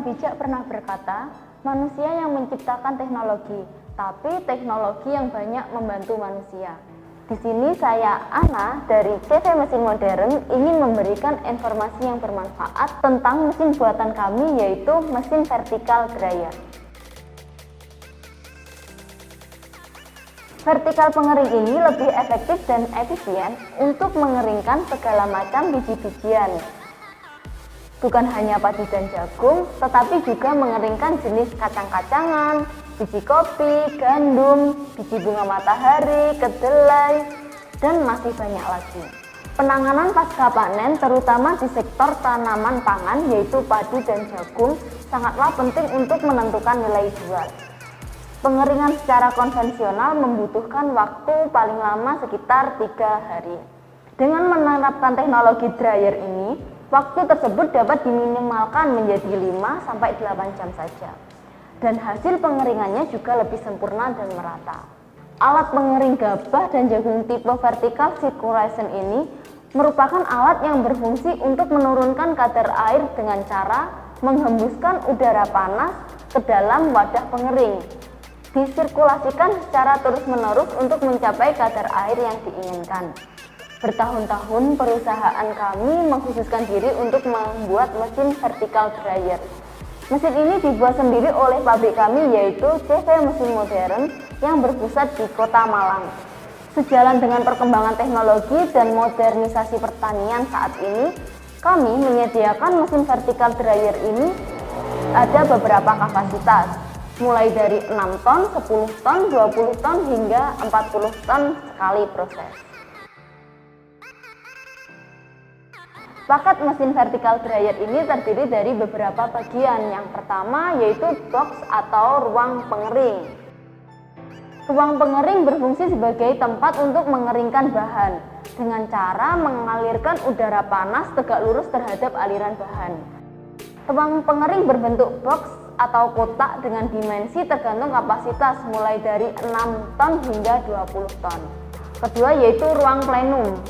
Orang bijak pernah berkata, manusia yang menciptakan teknologi, tapi teknologi yang banyak membantu manusia. Di sini saya, Ana, dari CV Mesin Modern, ingin memberikan informasi yang bermanfaat tentang mesin buatan kami, yaitu mesin vertical dryer. Vertikal pengering ini lebih efektif dan efisien untuk mengeringkan segala macam biji-bijian. Bukan hanya padi dan jagung, tetapi juga mengeringkan jenis kacang-kacangan, biji kopi, gandum, biji bunga matahari, kedelai, dan masih banyak lagi. Penanganan pasca panen terutama di sektor tanaman pangan yaitu padi dan jagung sangatlah penting untuk menentukan nilai jual. Pengeringan secara konvensional membutuhkan waktu paling lama sekitar 3 hari. Dengan menerapkan teknologi dryer ini, waktu tersebut dapat diminimalkan menjadi 5-8 jam saja. Dan hasil pengeringannya juga lebih sempurna dan merata. Alat pengering gabah dan jagung tipe vertical circulation ini merupakan alat yang berfungsi untuk menurunkan kadar air dengan cara menghembuskan udara panas ke dalam wadah pengering. Disirkulasikan secara terus-menerus untuk mencapai kadar air yang diinginkan. Bertahun-tahun perusahaan kami mengkhususkan diri untuk membuat mesin vertical dryer. Mesin ini dibuat sendiri oleh pabrik kami yaitu CV Mesin Modern yang berpusat di Kota Malang. Sejalan dengan perkembangan teknologi dan modernisasi pertanian saat ini, kami menyediakan mesin vertical dryer ini ada beberapa kapasitas, mulai dari 6 ton, 10 ton, 20 ton hingga 40 ton sekali proses. Paket mesin vertical dryer ini terdiri dari beberapa bagian. Yang pertama yaitu box atau ruang pengering. Ruang pengering berfungsi sebagai tempat untuk mengeringkan bahan dengan cara mengalirkan udara panas tegak lurus terhadap aliran bahan. Ruang pengering berbentuk box atau kotak dengan dimensi tergantung kapasitas mulai dari 6 ton hingga 20 ton. Kedua yaitu ruang plenum.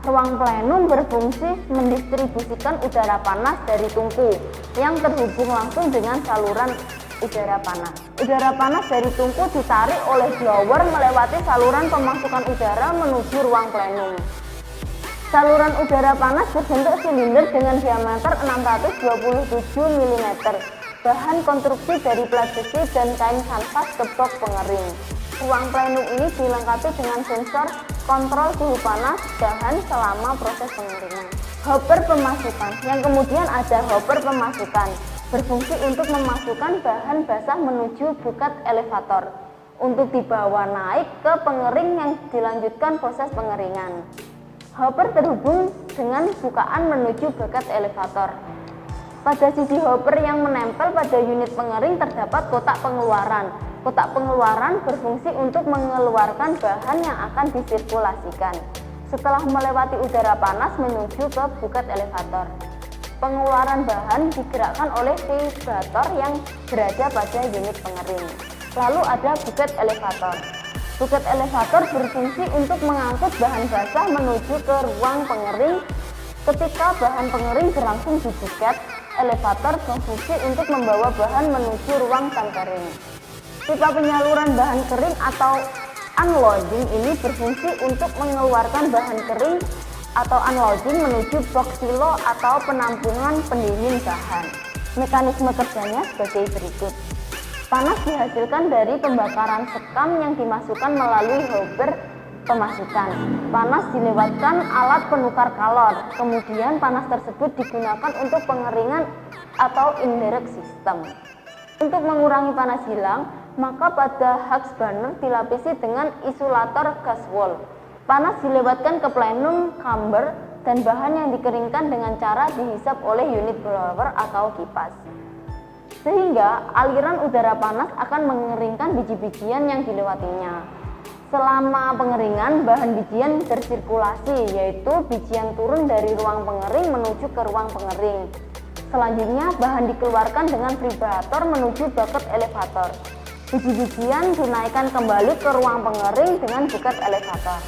Ruang plenum berfungsi mendistribusikan udara panas dari tungku yang terhubung langsung dengan saluran udara panas. Udara panas dari tungku ditarik oleh blower melewati saluran pemasukan udara menuju ruang plenum. Saluran udara panas berbentuk silinder dengan diameter 627 mm. Bahan konstruksi dari plat besi dan kain kanvas kebok pengering. Ruang plenum ini dilengkapi dengan sensor kontrol suhu panas bahan selama proses pengeringan. Hopper pemasukan, yang kemudian ada hopper pemasukan, berfungsi untuk memasukkan bahan basah menuju buket elevator untuk dibawa naik ke pengering yang dilanjutkan proses pengeringan. Hopper terhubung dengan bukaan menuju buket elevator. Pada sisi hopper yang menempel pada unit pengering terdapat kotak pengeluaran. Kotak pengeluaran berfungsi untuk mengeluarkan bahan yang akan disirkulasikan setelah melewati udara panas menuju ke buket elevator. Pengeluaran bahan digerakkan oleh vibrator yang berada pada unit pengering. Lalu ada buket elevator. Buket elevator berfungsi untuk mengangkut bahan basah menuju ke ruang pengering. Ketika bahan pengering berlangsung di buket, elevator berfungsi untuk membawa bahan menuju ruang tempering. Pipa penyaluran bahan kering atau unloading ini berfungsi untuk mengeluarkan bahan kering atau unloading menuju box silo atau penampungan pendingin bahan. Mekanisme kerjanya sebagai berikut. Panas dihasilkan dari pembakaran sekam yang dimasukkan melalui hopper pemasukan. Panas dilewatkan alat penukar kalor, kemudian panas tersebut digunakan untuk pengeringan atau indirect system. Untuk mengurangi panas hilang, maka pada hux burner dilapisi dengan isolator gas wall. Panas dilewatkan ke plenum chamber dan bahan yang dikeringkan dengan cara dihisap oleh unit blower atau kipas. Sehingga aliran udara panas akan mengeringkan biji-bijian yang dilewatinya. Selama pengeringan, bahan bijian bersirkulasi, yaitu bijian turun dari ruang pengering menuju ke ruang pengering. Selanjutnya, bahan dikeluarkan dengan vibrator menuju buket elevator. Biji-bijian dinaikkan kembali ke ruang pengering dengan buket elevator.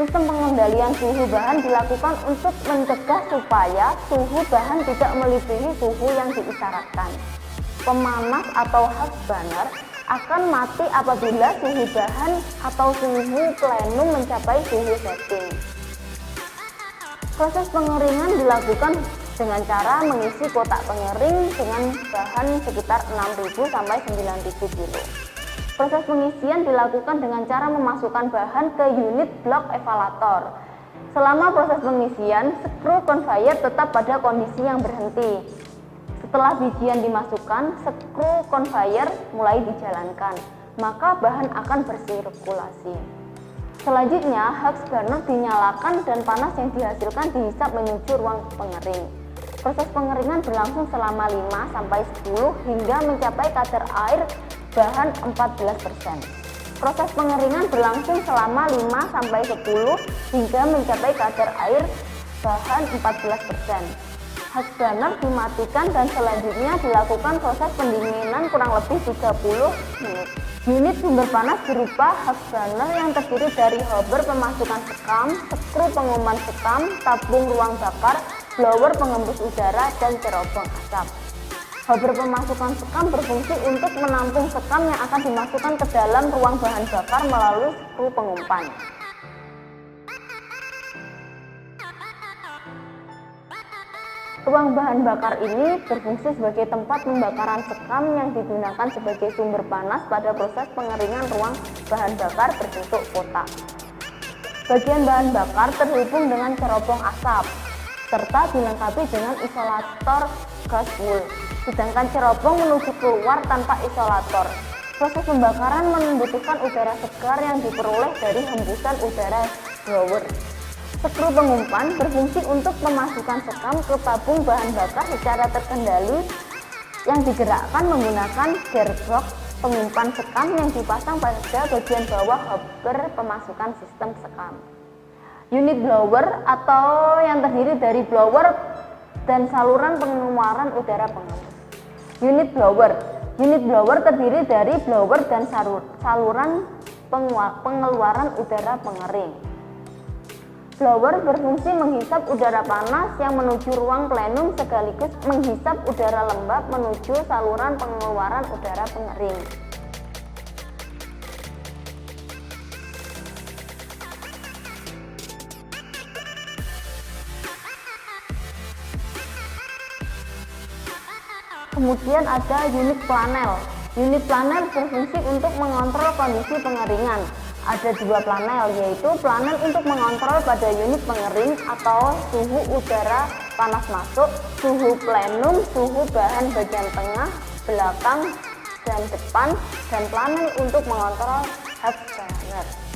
Sistem pengendalian suhu bahan dilakukan untuk mencegah supaya suhu bahan tidak melebihi suhu yang diisyaratkan. Pemanas atau hot burner akan mati apabila suhu bahan atau suhu plenum mencapai suhu setting. Proses pengeringan dilakukan dengan cara mengisi kotak pengering dengan bahan sekitar 6.000 sampai 9.000 kg. Proses pengisian dilakukan dengan cara memasukkan bahan ke unit blok evaluator. Selama proses pengisian, skru conveyor tetap pada kondisi yang berhenti. Setelah bijian dimasukkan, skru conveyor mulai dijalankan, maka bahan akan bersirkulasi. Selanjutnya, hot burner dinyalakan dan panas yang dihasilkan dihisap menuju ruang pengering. Proses pengeringan berlangsung selama 5-10 hingga mencapai kadar air bahan 14%. Proses pengeringan berlangsung selama 5-10 hingga mencapai kadar air bahan 14%. Hot burner dimatikan dan selanjutnya dilakukan proses pendinginan kurang lebih 30 menit. Unit sumber panas berupa hot burner yang terdiri dari hopper pemasukan sekam, skru pengumuman sekam, tabung ruang bakar, blower pengembus udara, dan cerobong asap. Hopper pemasukan sekam berfungsi untuk menampung sekam yang akan dimasukkan ke dalam ruang bahan bakar melalui skru pengumpan. Ruang bahan bakar ini berfungsi sebagai tempat pembakaran sekam yang digunakan sebagai sumber panas pada proses pengeringan ruang bahan bakar berbentuk kotak. Bagian bahan bakar terhubung dengan cerobong asap, serta dilengkapi dengan isolator gas wool. Sedangkan cerobong menuju keluar tanpa isolator. Proses pembakaran membutuhkan udara segar yang diperoleh dari hembusan udara blower. Skru pengumpan berfungsi untuk memasukkan sekam ke tabung bahan bakar secara terkendali yang digerakkan menggunakan gearbox pengumpan sekam yang dipasang pada bagian bawah hopper pemasukan sistem sekam. Unit blower atau yang terdiri dari blower dan saluran pengeluaran udara pengembus. Unit blower terdiri dari blower dan saluran pengeluaran udara pengering. Blower berfungsi menghisap udara panas yang menuju ruang plenum sekaligus menghisap udara lembab menuju saluran pengeluaran udara pengering. Kemudian ada unit planel. Unit planel berfungsi untuk mengontrol kondisi pengeringan. Ada dua planel, yaitu planel untuk mengontrol pada unit pengering atau suhu udara panas masuk, suhu plenum, suhu bahan bagian tengah, belakang, dan depan, dan planel untuk mengontrol hot burner.